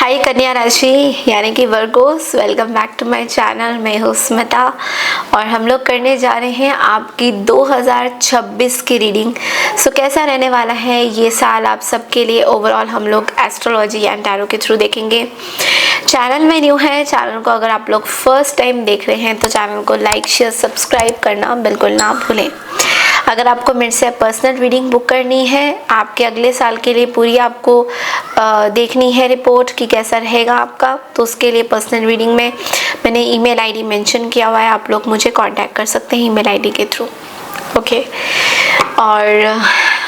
हाय कन्या राशि यानी कि Virgos, welcome back to my channel. मैं हूँ स्मिता और हम लोग करने जा रहे हैं आपकी 2026 की रीडिंग। सो कैसा रहने वाला है ये साल आप सबके लिए ओवरऑल हम लोग एस्ट्रोलॉजी एंड टैरो के थ्रू देखेंगे। चैनल में न्यू है, चैनल को अगर आप लोग फर्स्ट टाइम देख रहे हैं तो चैनल को लाइक शेयर सब्सक्राइब करना बिल्कुल ना भूलें। अगर आपको मेरे से पर्सनल रीडिंग बुक करनी है, आपके अगले साल के लिए पूरी आपको देखनी है रिपोर्ट कि कैसा रहेगा आपका, तो उसके लिए पर्सनल रीडिंग में मैंने ईमेल आईडी मेंशन किया हुआ है, आप लोग मुझे कांटेक्ट कर सकते हैं ईमेल आईडी के थ्रू। ओके, और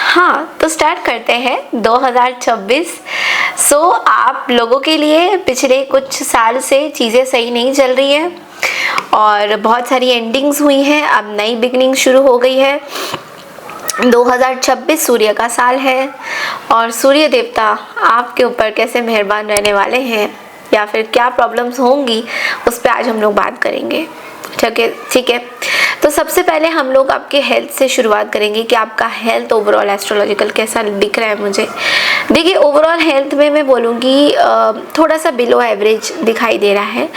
हाँ तो स्टार्ट करते हैं 2026। सो आप लोगों के लिए पिछले कुछ साल से चीज़ें सही नहीं चल रही है और बहुत सारी एंडिंग्स हुई हैं, अब नई बिगनिंग शुरू हो गई है। 2026 सूर्य का साल है और सूर्य देवता आपके ऊपर कैसे मेहरबान रहने वाले हैं या फिर क्या प्रॉब्लम्स होंगी उस पर आज हम लोग बात करेंगे। ठीक है। तो सबसे पहले हम लोग आपके हेल्थ से शुरुआत करेंगे कि आपका हेल्थ ओवरऑल एस्ट्रोलॉजिकल कैसा दिख रहा है मुझे। देखिए ओवरऑल हेल्थ में मैं बोलूँगी थोड़ा सा बिलो एवरेज दिखाई दे रहा है।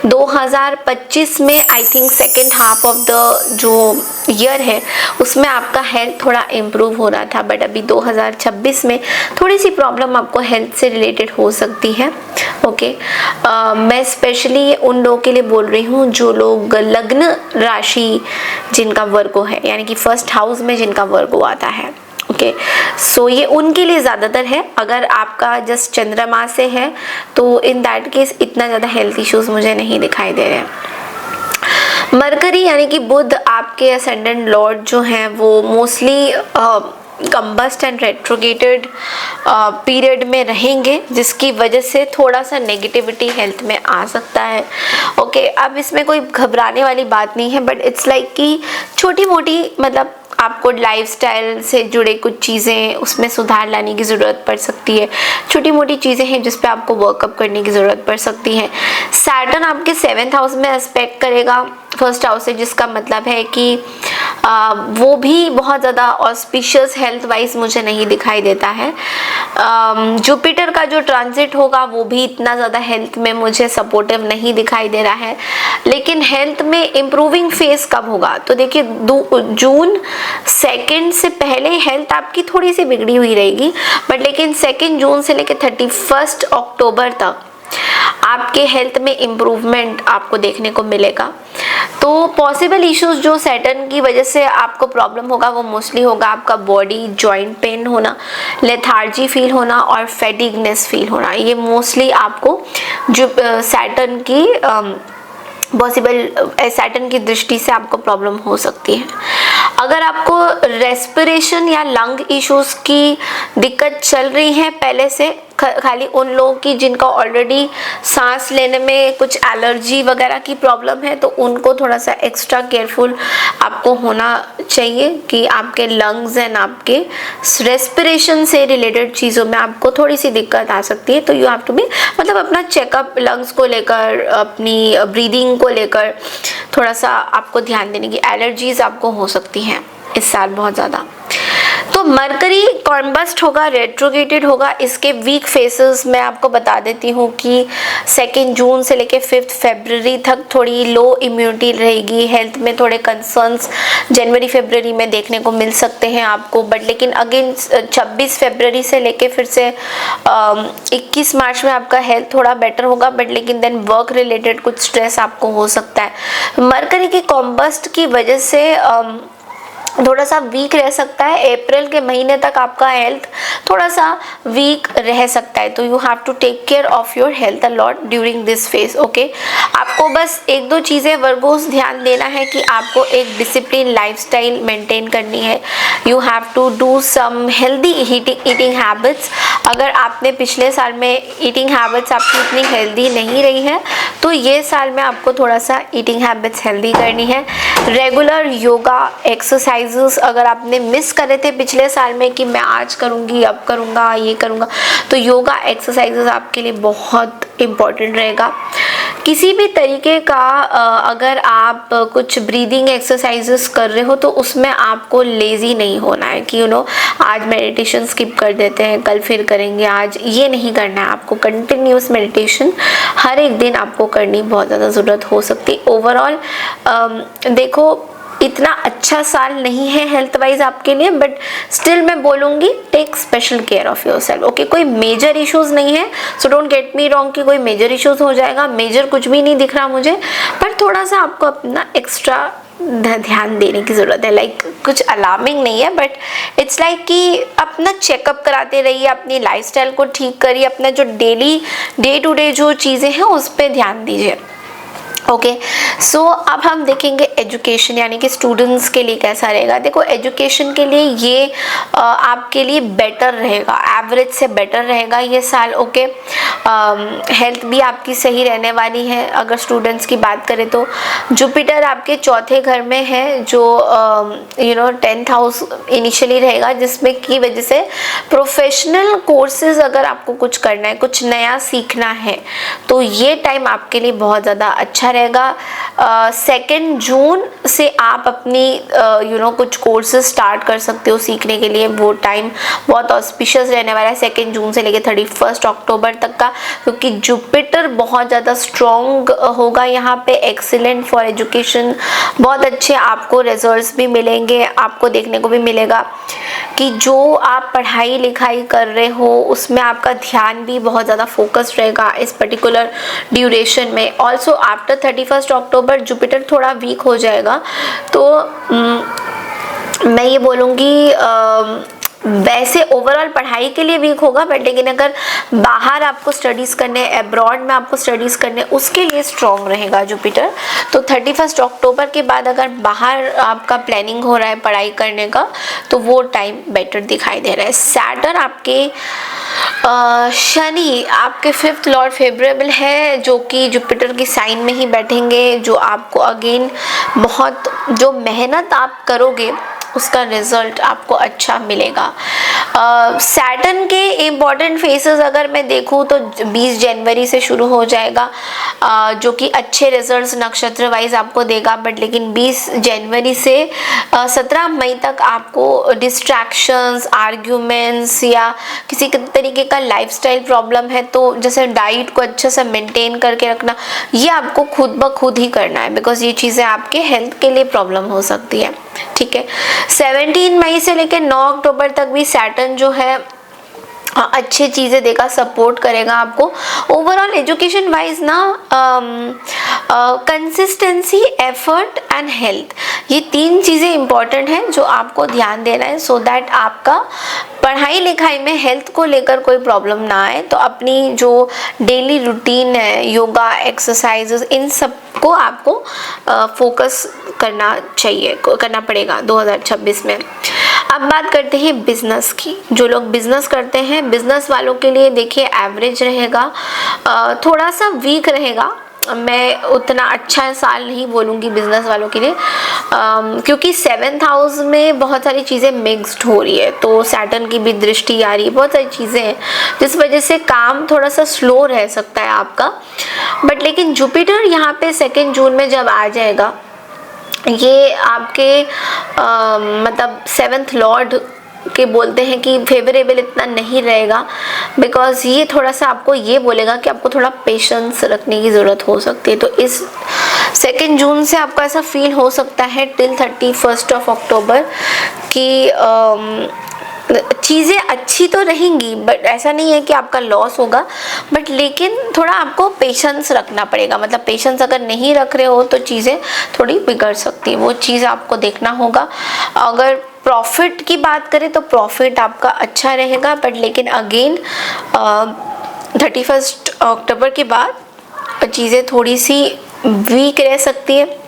2025 में I think second half of the जो ईयर है उसमें आपका हेल्थ थोड़ा इम्प्रूव हो रहा था, बट अभी 2026 में थोड़ी सी प्रॉब्लम आपको हेल्थ से रिलेटेड हो सकती है। ओके, मैं स्पेशली उन लोगों के लिए बोल रही हूँ जो लोग लग्न राशि जिनका वर्गो है, यानी कि फर्स्ट हाउस में जिनका वर्गो आता है। ओके, सो ये उनके लिए ज़्यादातर है। अगर आपका जस्ट चंद्रमा से है तो इन दैट केस इतना ज़्यादा हेल्थ इश्यूज मुझे नहीं दिखाई दे रहे हैं। मरकरी यानी कि बुध आपके असेंडेंट लॉर्ड जो हैं वो मोस्टली कंबस्ट एंड रेट्रोगेटेड पीरियड में रहेंगे, जिसकी वजह से थोड़ा सा नेगेटिविटी हेल्थ में आ सकता है। ओके, अब इसमें कोई घबराने वाली बात नहीं है, बट इट्स लाइक कि छोटी मोटी मतलब आपको लाइफस्टाइल से जुड़े कुछ चीज़ें उसमें सुधार लाने की ज़रूरत पड़ सकती है। छोटी मोटी चीज़ें हैं जिस पे आपको वर्कअप करने की ज़रूरत पड़ सकती है। सैटर्न आपके 7th हाउस में एस्पेक्ट करेगा फर्स्ट हाउस से, जिसका मतलब है कि वो भी बहुत ज़्यादा ऑस्पिशियस हेल्थ वाइज मुझे नहीं दिखाई देता है। जुपिटर का जो ट्रांजिट होगा वो भी इतना ज़्यादा हेल्थ में मुझे सपोर्टिव नहीं दिखाई दे रहा है। लेकिन हेल्थ में इम्प्रूविंग फेज कब होगा तो देखिए जून 2 से पहले हेल्थ आपकी थोड़ी सी बिगड़ी हुई रहेगी, बट लेकिन 2 जून से लेकर 31 अक्टूबर तक आपके हेल्थ में इम्प्रूवमेंट आपको देखने को मिलेगा। तो पॉसिबल इश्यूज जो सैटर्न की वजह से आपको प्रॉब्लम होगा वो मोस्टली होगा आपका बॉडी जॉइंट पेन होना, लेथार्जी फील होना और फैटिगनेस फील होना। ये मोस्टली आपको जो सैटर्न की सैटर्न की दृष्टि से आपको प्रॉब्लम हो सकती है। अगर आपको रेस्पिरेशन या लंग इश्यूज की दिक्कत चल रही है पहले से, खाली उन लोगों की जिनका ऑलरेडी सांस लेने में कुछ एलर्जी वगैरह की प्रॉब्लम है तो उनको थोड़ा सा एक्स्ट्रा केयरफुल आपको होना चाहिए कि आपके लंग्स एंड आपके रेस्पिरेशन से रिलेटेड चीज़ों में आपको थोड़ी सी दिक्कत आ सकती है। तो यू हैव टू बी मतलब अपना चेकअप लंग्स को लेकर, अपनी ब्रीदिंग को लेकर थोड़ा सा आपको ध्यान देने की। एलर्जीज आपको हो सकती हैं इस साल बहुत ज़्यादा। तो मरकरी कॉम्बस्ट होगा, रेट्रोगेटेड होगा। इसके वीक फेसेस मैं आपको बता देती हूँ कि 2 जून से लेके 5 फरवरी तक थोड़ी लो इम्यूनिटी रहेगी, हेल्थ में थोड़े कंसर्न्स जनवरी फरवरी में देखने को मिल सकते हैं आपको, बट लेकिन अगेन 26 फरवरी से लेके फिर से 21 मार्च में आपका हेल्थ थोड़ा बेटर होगा, बट लेकिन देन वर्क रिलेटेड कुछ स्ट्रेस आपको हो सकता है। मरकरी की कॉम्बस्ट की वजह से थोड़ा सा वीक रह सकता है। अप्रैल के महीने तक आपका हेल्थ थोड़ा सा वीक रह सकता है, तो you have to take care of your health a lot during this phase. Okay, आपको बस 1-2 चीज़ें वर्गोस ध्यान देना है कि आपको एक डिसिप्लिन लाइफस्टाइल मेंटेन करनी है। You have to do some healthy eating habits. अगर आपने पिछले साल में ईटिंग हैबिट्स आपकी इतनी हेल्दी नहीं रही है तो ये साल में आपको थोड़ा सा ईटिंग हैबिट्स हेल्दी करनी है। रेगुलर योगा एक्सरसाइजेस अगर आपने मिस करे थे पिछले साल में कि मैं आज करूँगी, अब करूँगा, ये करूँगा, तो योगा एक्सरसाइजेस आपके लिए बहुत इम्पॉर्टेंट रहेगा। किसी भी तरीके का अगर आप कुछ ब्रीदिंग एक्सरसाइजेस कर रहे हो तो उसमें आपको लेज़ी नहीं होना है कि आज मेडिटेशन स्किप कर देते हैं, कल फिर करेंगे, आज ये नहीं करना है। आपको कंटिन्यूस मेडिटेशन हर एक दिन आपको करनी बहुत ज़्यादा ज़रूरत हो सकती है। ओवरऑल देखो, इतना अच्छा साल नहीं है हेल्थ वाइज आपके लिए, बट स्टिल मैं बोलूँगी take special care of yourself. Okay, कोई मेजर इश्यूज नहीं है, so don't get me wrong कि कोई मेजर इश्यूज हो जाएगा। मेजर कुछ भी नहीं दिख रहा मुझे, पर थोड़ा सा आपको अपना एक्स्ट्रा ध्यान देने की ज़रूरत है। लाइक कुछ अलार्मिंग नहीं है, बट इट्स लाइक कि अपना चेकअप कराते रहिए, अपनी लाइफस्टाइल को ठीक करिए, अपना जो डेली डे टू डे जो चीज़ें हैं उस पर ध्यान दीजिए। ओके, सो अब हम देखेंगे एजुकेशन यानी कि स्टूडेंट्स के लिए कैसा रहेगा। देखो, एजुकेशन के लिए ये आपके लिए बेटर रहेगा, एवरेज से बेटर रहेगा ये साल। ओके, हेल्थ भी आपकी सही रहने वाली है। अगर स्टूडेंट्स की बात करें तो जुपिटर आपके चौथे घर में है, जो 10th हाउस इनिशियली रहेगा, जिसमें की वजह से प्रोफेशनल कोर्सेज अगर आपको कुछ करना है, कुछ नया सीखना है, तो ये टाइम आपके लिए बहुत ज़्यादा अच्छा रहेगा। 2 जून से आप अपनी कुछ कोर्सेज स्टार्ट कर सकते हो सीखने के लिए। वो टाइम बहुत ऑस्पिशियस रहने वाला है 2 जून से लेकर 31 अक्टूबर तक का, क्योंकि जुपिटर बहुत ज़्यादा स्ट्रॉन्ग होगा यहाँ पे। एक्सीलेंट फॉर एजुकेशन, बहुत अच्छे आपको रिजल्ट्स भी मिलेंगे। आपको देखने को भी मिलेगा कि जो आप पढ़ाई लिखाई कर रहे हो उसमें आपका ध्यान भी बहुत ज़्यादा फोकस्ड रहेगा इस पर्टिकुलर ड्यूरेशन में। ऑल्सो आफ्टर 31 अक्टूबर जुपिटर थोड़ा वीक हो जाएगा, तो मैं ये बोलूँगी वैसे ओवरऑल पढ़ाई के लिए वीक होगा, बट लेकिन अगर बाहर आपको स्टडीज़ करने, अब्रॉड में आपको स्टडीज़ करने, उसके लिए स्ट्रॉन्ग रहेगा जुपिटर। तो 31 अक्टूबर के बाद अगर बाहर आपका प्लानिंग हो रहा है पढ़ाई करने का, तो वो टाइम बेटर दिखाई दे रहा है। सैटर्न आपके शनि आपके 5th लॉर्ड फेवरेबल है, जो कि जुपिटर की साइन में ही बैठेंगे, जो आपको अगेन बहुत जो मेहनत आप करोगे उसका रिजल्ट आपको अच्छा मिलेगा। सैटर्न के इम्पॉर्टेंट फेसेस अगर मैं देखूँ तो 20 जनवरी से शुरू हो जाएगा, जो कि अच्छे रिजल्ट्स नक्षत्र वाइज आपको देगा। बट लेकिन 20 जनवरी से 17 मई तक आपको डिस्ट्रैक्शंस, आर्ग्यूमेंट्स या किसी तरीके का लाइफस्टाइल प्रॉब्लम है, तो जैसे डाइट को अच्छे से मेंटेन करके रखना, ये आपको खुद ब खुद ही करना है, बिकॉज ये चीज़ें आपके हेल्थ के लिए प्रॉब्लम हो सकती है। ठीक है, 17 मई से लेकर 9 अक्टूबर तक भी सैटर्न जो है अच्छी चीज़ें देगा, सपोर्ट करेगा आपको। ओवरऑल एजुकेशन वाइज ना कंसिस्टेंसी, एफर्ट एंड हेल्थ, ये 3 चीज़ें इंपॉर्टेंट हैं जो आपको ध्यान देना है, सो दैट आपका पढ़ाई लिखाई में हेल्थ को लेकर कोई प्रॉब्लम ना आए। तो अपनी जो डेली रूटीन है, योगा, एक्सरसाइजेस, इन सब को आपको फोकस करना पड़ेगा 2026 में। अब बात करते हैं बिजनेस की। जो लोग बिजनेस करते हैं, बिजनेस वालों के लिए देखिए एवरेज रहेगा, थोड़ा सा वीक रहेगा। मैं उतना अच्छा साल नहीं बोलूँगी बिजनेस वालों के लिए, क्योंकि 7th हाउस में बहुत सारी चीज़ें मिक्स्ड हो रही है, तो सैटर्न की भी दृष्टि आ रही है, बहुत सारी चीज़ें हैं जिस वजह से काम थोड़ा सा स्लो रह सकता है आपका। बट लेकिन जुपिटर यहाँ पे 2 जून में जब आ जाएगा, ये आपके मतलब 7th लॉर्ड के बोलते हैं कि फेवरेबल इतना नहीं रहेगा, बिकॉज ये थोड़ा सा आपको ये बोलेगा कि आपको थोड़ा पेशेंस रखने की ज़रूरत हो सकती है। तो इस 2 जून से आपको ऐसा फील हो सकता है टिल 31 अक्टूबर कि चीज़ें अच्छी तो रहेंगी, बट ऐसा नहीं है कि आपका लॉस होगा, बट लेकिन थोड़ा आपको पेशेंस रखना पड़ेगा। मतलब पेशेंस अगर नहीं रख रहे हो तो चीज़ें थोड़ी बिगड़ सकती है, वो चीज़ आपको देखना होगा। अगर प्रॉफिट की बात करें तो प्रॉफिट आपका अच्छा रहेगा, बट लेकिन अगेन 31 अक्टूबर के बाद चीज़ें थोड़ी सी वीक रह सकती है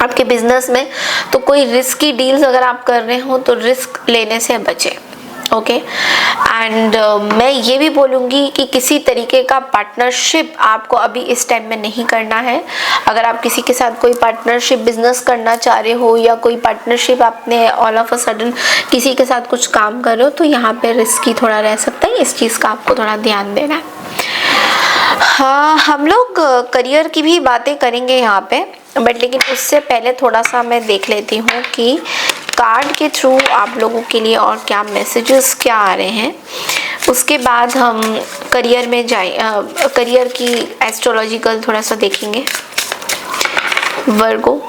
आपके बिजनेस में। तो कोई रिस्की डील्स अगर आप कर रहे हो तो रिस्क लेने से बचें। ओके, एंड मैं ये भी बोलूँगी कि किसी तरीके का पार्टनरशिप आपको अभी इस टाइम में नहीं करना है। अगर आप किसी के साथ कोई पार्टनरशिप बिजनेस करना चाह रहे हो, या कोई पार्टनरशिप आपने ऑल ऑफ अ सडन किसी के साथ कुछ काम कर रहे हो, तो यहाँ पे रिस्की थोड़ा रह सकता है, इस चीज़ का आपको थोड़ा ध्यान देना है। हाँ, हम लोग करियर की भी बातें करेंगे यहाँ पे, बट लेकिन उससे पहले थोड़ा सा मैं देख लेती हूँ कि कार्ड के थ्रू आप लोगों के लिए और क्या मैसेजेस क्या आ रहे हैं। उसके बाद हम करियर में करियर की एस्ट्रोलॉजिकल थोड़ा सा देखेंगे। वर्गो,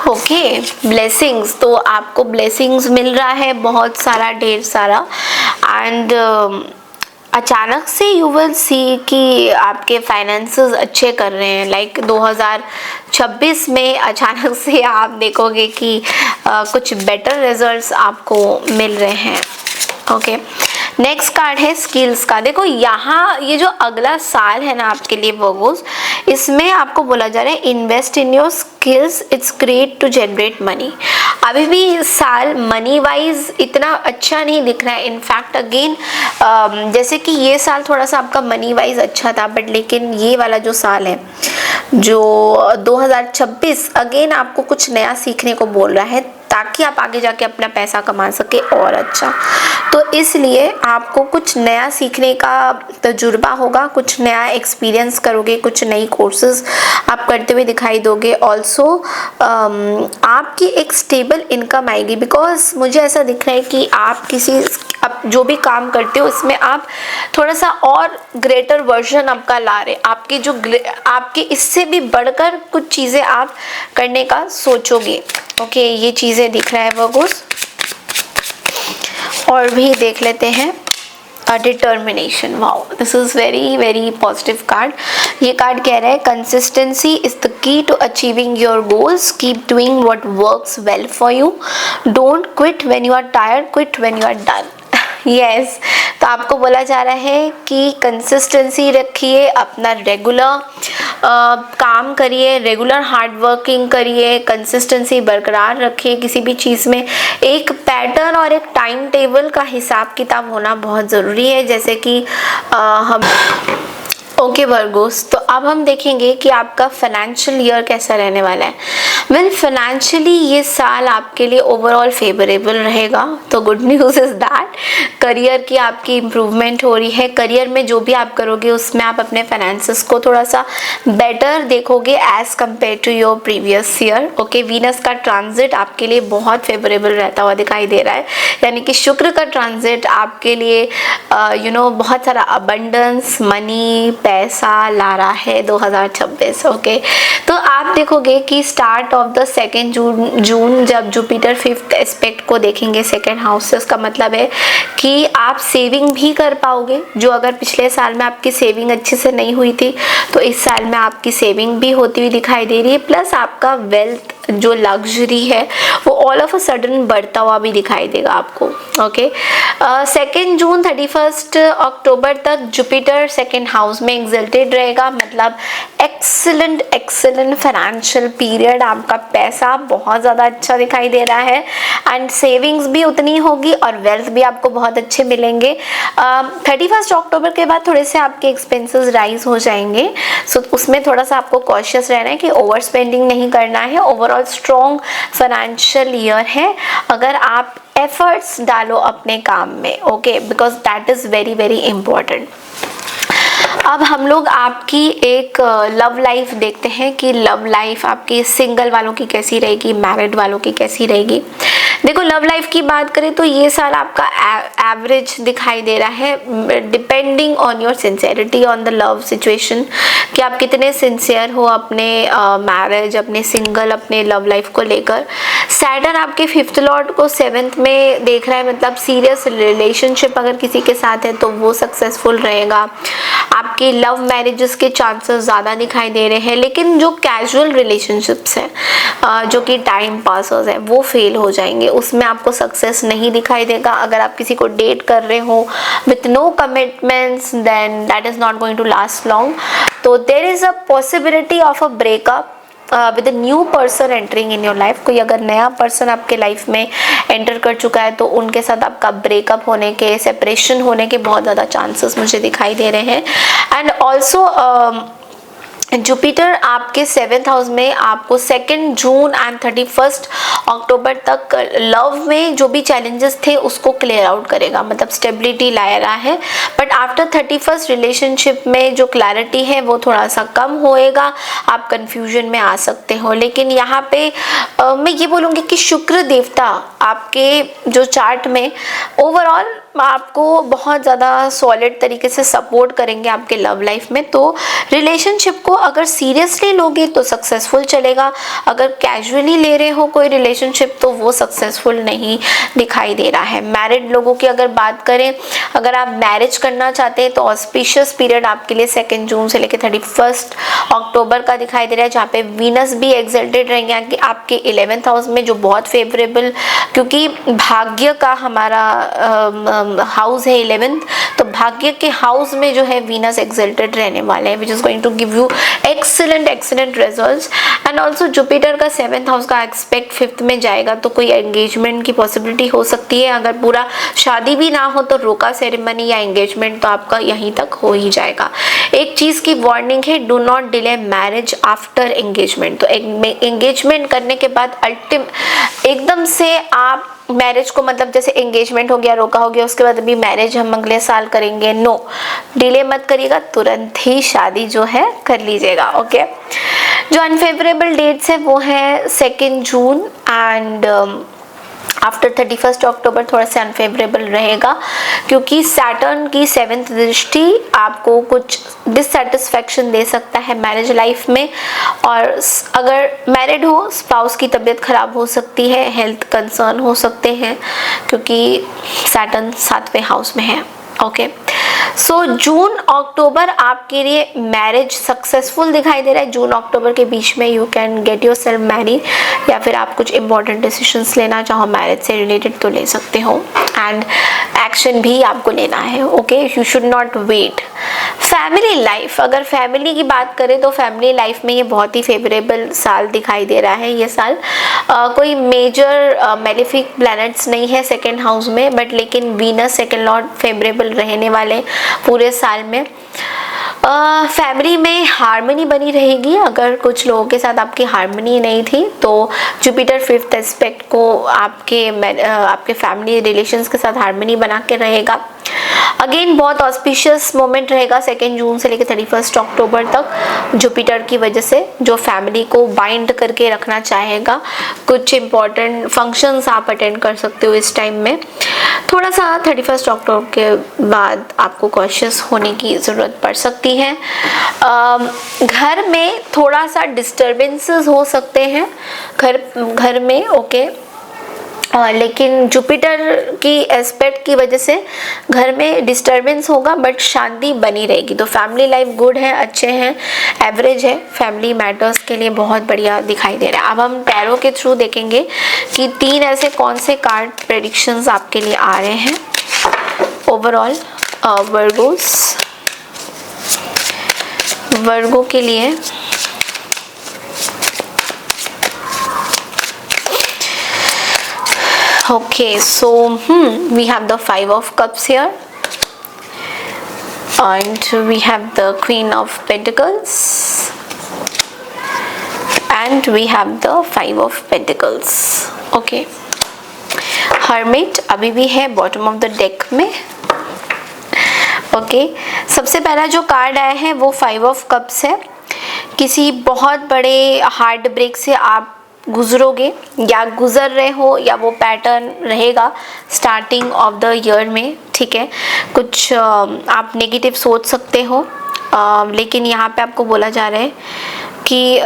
ओके, ब्लेसिंग्स, तो आपको ब्लेसिंग्स मिल रहा है बहुत सारा, ढेर सारा। एंड अचानक से यू विल सी कि आपके फाइनेंसेस अच्छे कर रहे हैं। लाइक 2026 में अचानक से आप देखोगे कि कुछ बेटर रिजल्ट्स आपको मिल रहे हैं। ओके, नेक्स्ट कार्ड है स्किल्स का। देखो यहाँ ये जो अगला साल है ना आपके लिए वर्गोस, इसमें आपको बोला जा रहा है invest in your skills, it's great to generate money. अभी भी साल मनी वाइज इतना अच्छा नहीं दिख रहा है। इनफैक्ट अगेन जैसे कि ये साल थोड़ा सा आपका मनी वाइज अच्छा था, बट लेकिन ये वाला जो साल है जो 2026 अगेन आपको कुछ नया सीखने को बोल रहा है, ताकि आप आगे जाके अपना पैसा कमा सके और अच्छा। तो इसलिए आपको कुछ नया सीखने का तजुर्बा होगा, कुछ नया एक्सपीरियंस करोगे, कुछ नई कोर्सेज आप करते हुए दिखाई दोगे। ऑल्सो आपकी एक स्टेबल इनकम आएगी, बिकॉज मुझे ऐसा दिख रहा है कि आप आप जो भी काम करते हो उसमें आप थोड़ा सा और ग्रेटर वर्जन आपका ला रहे, आपके इससे भी बढ़कर कुछ चीज़ें आप करने का सोचोगे। ओके, ये चीज़ें दिख रहा है वर्गोस। और भी देख लेते हैं determination. Wow, this is very very positive card. ये कार्ड कह रहा है consistency is the key to achieving your goals, keep doing what works well for you, don't quit when you are tired, quit when you are done. Yes, तो आपको बोला जा रहा है कि कंसिस्टेंसी रखिए, अपना रेगुलर काम करिए, रेगुलर हार्ड वर्किंग करिए, कंसिस्टेंसी बरकरार रखिए। किसी भी चीज़ में एक पैटर्न और एक टाइम टेबल का हिसाब किताब होना बहुत ज़रूरी है। जैसे कि हम ओके वर्गोस, तो अब हम देखेंगे कि आपका फाइनेंशियल ईयर कैसा रहने वाला है। वेल, फाइनेंशियली ये साल आपके लिए ओवरऑल फेवरेबल रहेगा। तो good news is that career की आपकी इम्प्रूवमेंट हो रही है। करियर में जो भी आप करोगे उसमें आप अपने फाइनेंसेस को थोड़ा सा बेटर देखोगे as compared to your previous year. Okay, Venus का ट्रांजिट आपके लिए बहुत फेवरेबल रहता हुआ दिखाई दे रहा है, यानी कि शुक्र का ट्रांजिट आपके लिए बहुत सारा अबंडेंस, मनी, पैसा ला रहा है 2026। ओके, तो आप देखोगे कि स्टार्ट ऑफ द 2 जून जब जुपिटर 5th एस्पेक्ट को देखेंगे सेकेंड हाउस से, उसका मतलब है कि आप सेविंग भी कर पाओगे। जो अगर पिछले साल में आपकी सेविंग अच्छे से नहीं हुई थी, तो इस साल में आपकी सेविंग भी होती हुई दिखाई दे रही है। प्लस आपका वेल्थ जो लग्जरी है वो ऑल ऑफ अ सडन बढ़ता हुआ भी दिखाई देगा आपको। ओके, 2 जून 31 अक्टूबर तक जुपिटर सेकेंड हाउस में एग्जल्टेड रहेगा, मतलब एक्सेलेंट फाइनेंशियल पीरियड। आपका पैसा बहुत ज़्यादा अच्छा दिखाई दे रहा है एंड सेविंग्स भी उतनी होगी और वेल्थ भी आपको बहुत अच्छे मिलेंगे। 31 अक्टूबर के बाद थोड़े से आपके एक्सपेंसेस राइज हो जाएंगे, सो उसमें थोड़ा सा आपको कॉशियस रहना है कि ओवर स्पेंडिंग नहीं करना है। ओवरऑल स्ट्रॉन्ग फाइनेंशियल ईयर है अगर आप एफर्ट्स डालो अपने काम में। Okay, because that is very very important. अब हम लोग आपकी एक लव लाइफ देखते हैं कि लव लाइफ आपकी सिंगल वालों की कैसी रहेगी, मैरिड वालों की कैसी रहेगी। देखो, लव लाइफ की बात करें तो ये साल आपका एवरेज दिखाई दे रहा है, depending on your sincerity on the love situation, कि आप कितने सिंसियर हो अपने मैरिज, अपने सिंगल, अपने लव लाइफ को लेकर। सैटर्न आपके 5th लॉर्ड को 7th में देख रहा है, मतलब सीरियस रिलेशनशिप अगर किसी के साथ है तो वो सक्सेसफुल रहेगा। आपके लव मैरिजेस के चांसेस ज़्यादा दिखाई दे रहे हैं, लेकिन जो कैजुअल रिलेशनशिप्स हैं जो कि टाइम पासर्स हैं वो फेल हो जाएंगे, उसमें आपको सक्सेस नहीं दिखाई देगा। अगर आप किसी को डेट कर रहे हो with no commitments, then that is not going to last long. तो there is a possibility of a breakup with new person entering in your life. कोई अगर नया पर्सन आपके लाइफ में एंटर कर चुका है तो उनके साथ आपका ब्रेकअप होने के, सेपरेशन होने के बहुत ज़्यादा चांसेस मुझे दिखाई दे रहे हैं। एंड ऑल्सो जुपिटर आपके 7th हाउस में आपको 2 जून एंड 31 अक्टूबर तक लव में जो भी चैलेंजेस थे उसको क्लियर आउट करेगा, मतलब स्टेबिलिटी ला रहा है। बट आफ्टर 31 रिलेशनशिप में जो क्लैरिटी है वो थोड़ा सा कम होएगा, आप कंफ्यूजन में आ सकते हो। लेकिन यहाँ पे मैं ये बोलूँगी कि शुक्र देवता आपके जो चार्ट में ओवरऑल आपको बहुत ज़्यादा सॉलिड तरीके से सपोर्ट करेंगे आपके लव लाइफ में। तो रिलेशनशिप को अगर सीरियसली लोगे तो सक्सेसफुल चलेगा, अगर कैजुअली ले रहे हो कोई रिलेशनशिप तो वो सक्सेसफुल नहीं दिखाई दे रहा है। मैरिड लोगों की अगर बात करें, अगर आप मैरिज करना चाहते हैं तो ऑस्पिशियस पीरियड आपके लिए 2 जून से लेकर 31 अक्टूबर का दिखाई दे रहा है, जहाँ पे वीनस भी एक्सल्टेड रहेंगे आपके 11th हाउस में, जो बहुत फेवरेबल, क्योंकि भाग्य का हमारा हाउस है 11th, तो भाग्य के हाउस में जो है वीनस एक्सल्टेड रहने वाले हैं, which is going to give you excellent results. And also Jupiter का 7th हाउस का एक्सपेक्ट 5th में जाएगा, तो कोई एंगेजमेंट की पॉसिबिलिटी हो सकती है। अगर पूरा शादी भी ना हो तो रोका सेरेमनी या एंगेजमेंट तो आपका यहीं तक हो ही जाएगा। एक चीज की वार्निंग है, do not delay marriage after engagement. तो एंगेजमेंट करने के बाद एकदम से आप मैरिज को, मतलब जैसे एंगेजमेंट हो गया, रोका हो गया, उसके बाद अभी मैरिज हम अगले साल करेंगे, नो, डिले मत करिएगा, तुरंत ही शादी जो है कर लीजिएगा। ओके, जो अनफेवरेबल डेट्स है वो है 2 जून एंड आफ्टर 31 अक्टूबर थोड़ा सा अनफेवरेबल रहेगा, क्योंकि सैटर्न की 7th दृष्टि आपको कुछ डिससेटिस्फैक्शन दे सकता है मैरिज लाइफ में। और अगर मैरिड हो, स्पाउस की तबीयत खराब हो सकती है, हेल्थ कंसर्न हो सकते हैं, क्योंकि सैटर्न 7वें हाउस में है। ओके, सो जून अक्टूबर आपके लिए मैरिज सक्सेसफुल दिखाई दे रहा है। जून अक्टूबर के बीच में you can get your self married, या फिर आप कुछ इंपॉर्टेंट डिसीजंस लेना चाहो मैरिज से रिलेटेड तो ले सकते हो, एंड एक्शन भी आपको लेना है। Okay, you should not wait. Family life, अगर फैमिली की बात करें तो फैमिली लाइफ में ये बहुत ही फेवरेबल साल दिखाई दे रहा है। ये साल कोई मेजर मेलिफिक प्लैनेट्स नहीं है 2nd हाउस में, बट लेकिन वीनस 2nd लॉर्ड फेवरेबल रहने वाले पूरे साल में। फैमिली में हार्मनी बनी रहेगी। अगर कुछ लोगों के साथ आपकी हार्मनी नहीं थी तो जुपिटर 5th एस्पेक्ट को आपके फैमिली रिलेशंस के साथ हार्मनी बना के रहेगा। अगेन बहुत ऑस्पिशियस मोमेंट रहेगा 2 जून से लेकर 31 अक्टूबर तक, जुपिटर की वजह से, जो फैमिली को बाइंड करके रखना चाहेगा। कुछ इंपॉर्टेंट फंक्शंस आप अटेंड कर सकते हो इस टाइम में। थोड़ा सा 31 अक्टूबर के बाद आपको कॉशियस होने की ज़रूरत पड़ सकती है। घर में थोड़ा सा डिस्टर्बेंसेस हो सकते हैं घर में। ओके, लेकिन जुपिटर की एस्पेक्ट की वजह से घर में डिस्टर्बेंस होगा, बट शांति बनी रहेगी। तो फैमिली लाइफ गुड है, अच्छे हैं, एवरेज है, फैमिली मैटर्स के लिए बहुत बढ़िया दिखाई दे रहा है। अब हम टैरो के थ्रू देखेंगे कि 3 ऐसे कौन से कार्ड प्रेडिक्शंस आपके लिए आ रहे हैं ओवरऑल। वर्गो के लिए okay, so we have the 5 of cups here, and we have the Queen of Pentacles, and we have the 5 of Pentacles. Okay, Hermit अभी भी है बॉटम ऑफ द डेक में। ओके, सबसे पहला जो कार्ड आया है वो 5 ऑफ कप्स है। किसी बहुत बड़े हार्ट ब्रेक से आप गुजरोगे या गुजर रहे हो, या वो पैटर्न रहेगा स्टार्टिंग ऑफ द ईयर में। ठीक है, कुछ आप नेगेटिव सोच सकते हो, लेकिन यहाँ पे आपको बोला जा रहा है कि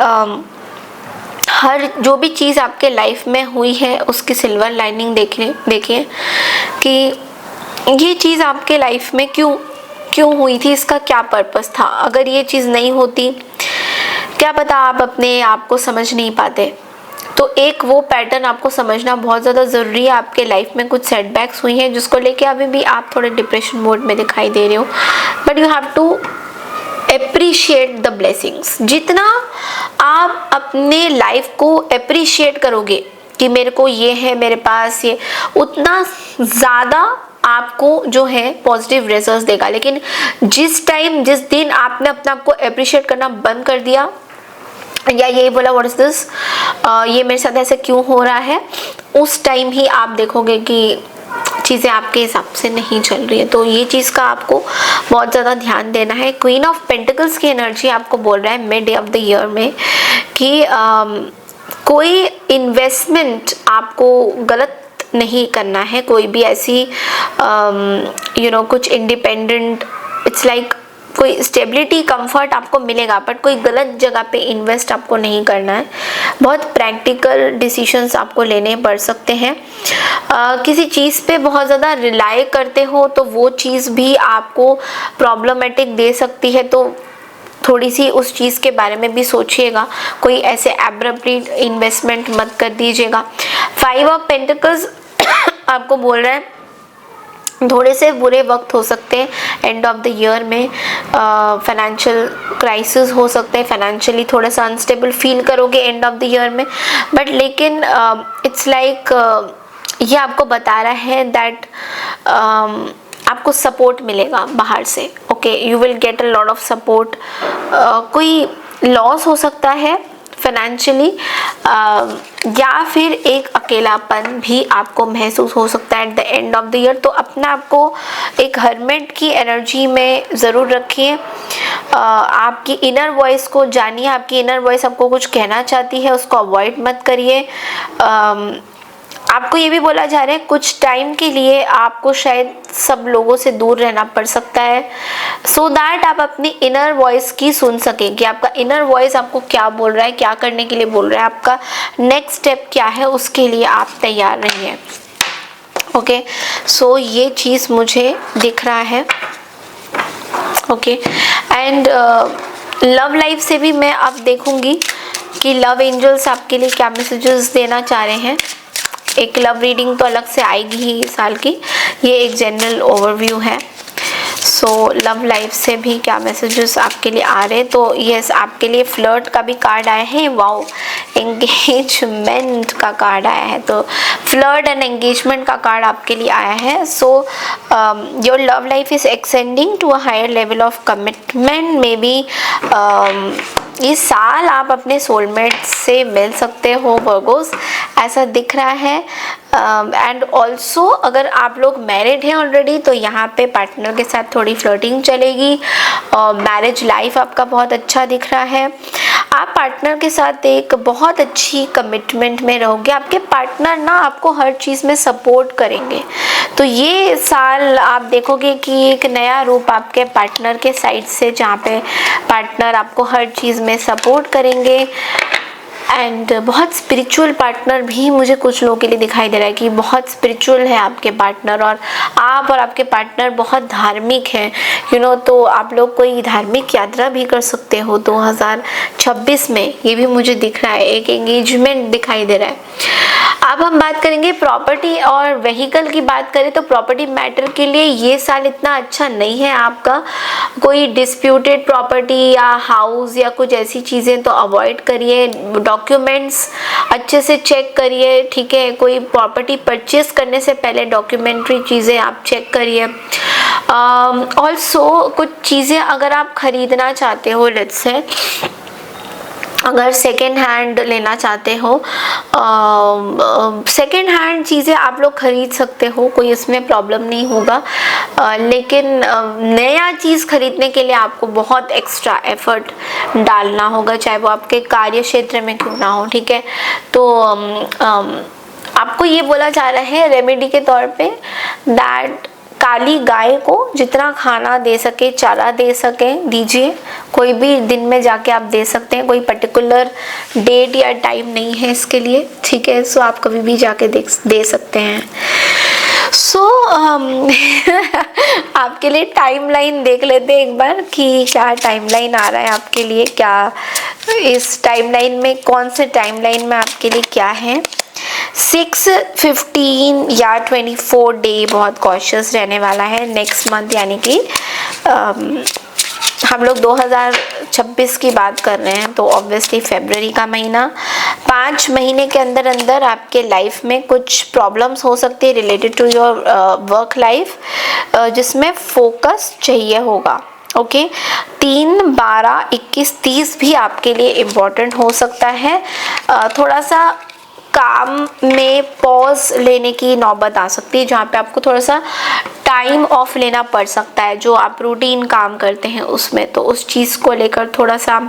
हर जो भी चीज़ आपके लाइफ में हुई है उसकी सिल्वर लाइनिंग देखिए कि ये चीज़ आपके लाइफ में क्यों हुई थी, इसका क्या पर्पस था। अगर ये चीज़ नहीं होती, क्या पता आप अपने आप को समझ नहीं पाते। तो एक वो पैटर्न आपको समझना बहुत ज़्यादा ज़रूरी है। आपके लाइफ में कुछ सेटबैक्स हुई हैं जिसको लेके अभी भी आप थोड़े डिप्रेशन मोड में दिखाई दे रहे हो, but you have to appreciate the blessings. जितना आप अपने लाइफ को एप्रिशिएट करोगे कि मेरे को ये है, मेरे पास ये, उतना ज़्यादा आपको जो है पॉजिटिव रिजल्ट्स देगा। लेकिन जिस दिन आपने अपने आप को अप्रिशिएट करना बंद कर दिया या यही बोला व्हाट इज दिस, ये मेरे साथ ऐसे क्यों हो रहा है, उस टाइम ही आप देखोगे कि चीज़ें आपके हिसाब से नहीं चल रही है। तो ये चीज़ का आपको बहुत ज़्यादा ध्यान देना है। क्वीन ऑफ पेंटिकल्स की एनर्जी आपको बोल रहा है मिड ऑफ द ईयर में कि कोई इन्वेस्टमेंट आपको गलत नहीं करना है, कोई भी ऐसी कुछ इंडिपेंडेंट, इट्स लाइक कोई स्टेबिलिटी कंफर्ट आपको मिलेगा, बट कोई गलत जगह पे इन्वेस्ट आपको नहीं करना है। बहुत प्रैक्टिकल डिसीजंस आपको लेने पड़ सकते हैं। किसी चीज़ पे बहुत ज़्यादा रिलाई करते हो तो वो चीज़ भी आपको प्रॉब्लमेटिक दे सकती है, तो थोड़ी सी उस चीज़ के बारे में भी सोचिएगा। कोई ऐसे एब्रप्टली इन्वेस्टमेंट मत कर दीजिएगा। 5 ऑफ पेंटिकल्स आपको बोल रहा है थोड़े से बुरे वक्त हो सकते हैं एंड ऑफ द ईयर में, फाइनेंशियल क्राइसिस हो सकते हैं, फाइनेंशियली थोड़ा सा अनस्टेबल फील करोगे एंड ऑफ द ईयर में, बट लेकिन इट्स लाइक ये आपको बता रहा है दैट आपको सपोर्ट मिलेगा बाहर से। Okay, you will get a lot of support. कोई लॉस हो सकता है फाइनेंशियली या फिर एक अकेलापन भी आपको महसूस हो सकता है at the end of the year. तो अपने आप को एक हर्मिट की एनर्जी में ज़रूर रखिए। आपकी इनर वॉइस को जानिए, आपकी इनर वॉइस आपको कुछ कहना चाहती है, उसको अवॉइड मत करिए। आपको ये भी बोला जा रहा है कुछ टाइम के लिए आपको शायद सब लोगों से दूर रहना पड़ सकता है, सो दैट आप अपनी इनर वॉइस की सुन सकें कि आपका इनर वॉइस आपको क्या बोल रहा है, क्या करने के लिए बोल रहा है, आपका नेक्स्ट स्टेप क्या है, उसके लिए आप तैयार रहिए। ओके, सो ये चीज़ मुझे दिख रहा है। ओके, एंड लव लाइफ से भी मैं अब देखूंगी कि लव एंजल्स आपके लिए क्या मैसेजेस देना चाह रहे हैं। एक लव रीडिंग तो अलग से आएगी ही साल की, ये एक जनरल ओवरव्यू है। सो लव लाइफ से भी क्या मैसेजेस आपके लिए आ रहे हैं। तो यस, आपके लिए फ्लर्ट का भी कार्ड आया है, वाओ, एंगेजमेंट का कार्ड आया है, तो फ्लर्ट एंड एंगेजमेंट का कार्ड आपके लिए आया है। So your love life is extending to a higher level of commitment. Maybe इस साल आप अपने सोलमेट से मिल सकते हो वर्गोस, ऐसा दिख रहा है। एंड ऑल्सो अगर आप लोग मैरिड हैं ऑलरेडी तो यहाँ पे पार्टनर के साथ थोड़ी फ्लर्टिंग चलेगी। मैरिज लाइफ आपका बहुत अच्छा दिख रहा है। आप पार्टनर के साथ एक बहुत अच्छी कमिटमेंट में रहोगे। आपके पार्टनर ना आपको हर चीज़ में सपोर्ट करेंगे। तो ये साल आप देखोगे कि एक नया रूप आपके पार्टनर के साइड से, जहाँ पे पार्टनर आपको हर चीज़ में सपोर्ट करेंगे। एंड बहुत स्पिरिचुअल पार्टनर भी मुझे कुछ लोगों के लिए दिखाई दे रहा है कि बहुत स्पिरिचुअल है आपके पार्टनर, और आप और आपके पार्टनर बहुत धार्मिक हैं तो आप लोग कोई धार्मिक यात्रा भी कर सकते हो 2026 में, ये भी मुझे दिख रहा है। एक एंगेजमेंट दिखाई दे रहा है। अब हम बात करेंगे प्रॉपर्टी और व्हीकल की बात करें तो प्रॉपर्टी मैटर के लिए ये साल इतना अच्छा नहीं है आपका। कोई डिस्प्यूटेड प्रॉपर्टी या हाउस या कुछ ऐसी चीज़ें तो अवॉइड करिए। डॉक्यूमेंट्स अच्छे से चेक करिए, ठीक है। कोई प्रॉपर्टी परचेस करने से पहले डॉक्यूमेंट्री चीज़ें आप चेक करिए। ऑल्सो कुछ चीज़ें अगर आप खरीदना चाहते हो, लेट्स से अगर सेकेंड हैंड लेना चाहते हो, सेकेंड हैंड चीज़ें आप लोग खरीद सकते हो, कोई इसमें प्रॉब्लम नहीं होगा। लेकिन नया चीज़ खरीदने के लिए आपको बहुत एक्स्ट्रा एफर्ट डालना होगा, चाहे वो आपके कार्य क्षेत्र में क्यों ना हो, ठीक है। तो आपको ये बोला जा रहा है रेमेडी के तौर पे दैट काली गाय को जितना खाना दे सके, चारा दे सके दीजिए। कोई भी दिन में जाके आप दे सकते हैं, कोई पर्टिकुलर डेट या टाइम नहीं है इसके लिए, ठीक है। सो आप कभी भी जाके दे सकते हैं। सो आपके लिए टाइमलाइन देख लेते हैं एक बार कि क्या टाइमलाइन आ रहा है आपके लिए, क्या इस टाइमलाइन में, कौन से टाइमलाइन में आपके लिए क्या है। 6, 15 या 24 डे बहुत कॉशियस रहने वाला है नेक्स्ट मंथ, यानी कि हम लोग 2026 की बात कर रहे हैं, तो ऑब्वियसली फरवरी का महीना, 5 महीने के अंदर अंदर आपके लाइफ में कुछ प्रॉब्लम्स हो सकती है related to your work life, जिसमें फोकस चाहिए होगा। ओके 3, 12, 21, 30 भी आपके लिए इम्पोर्टेंट हो सकता है। थोड़ा सा काम में पॉज लेने की नौबत आ सकती है, जहाँ पे आपको थोड़ा सा टाइम ऑफ लेना पड़ सकता है, जो आप रूटीन काम करते हैं उसमें, तो उस चीज़ को लेकर थोड़ा सा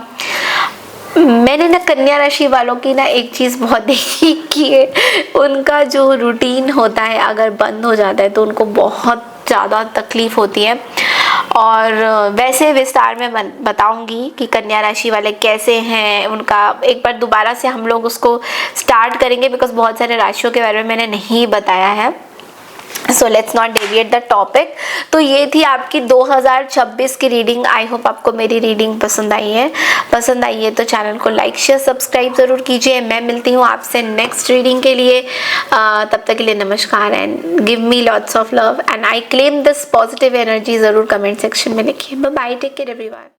मैंने ना कन्या राशि वालों की ना एक चीज़ बहुत देखी कि उनका जो रूटीन होता है अगर बंद हो जाता है तो उनको बहुत ज़्यादा तकलीफ होती है। और वैसे विस्तार में बताऊंगी कि कन्या राशि वाले कैसे हैं, उनका एक बार दोबारा से हम लोग उसको स्टार्ट करेंगे, बिकॉज बहुत सारे राशियों के बारे में मैंने नहीं बताया है। So let's not deviate the topic. तो ये थी आपकी 2026 की रीडिंग। आई होप आपको मेरी रीडिंग पसंद आई है। पसंद आई है तो चैनल को लाइक शेयर सब्सक्राइब ज़रूर कीजिए। मैं मिलती हूँ आपसे नेक्स्ट रीडिंग के लिए। तब तक के लिए नमस्कार and give me lots of love and I claim this positive energy. ज़रूर कमेंट सेक्शन में लिखिए। Bye bye, take care everyone.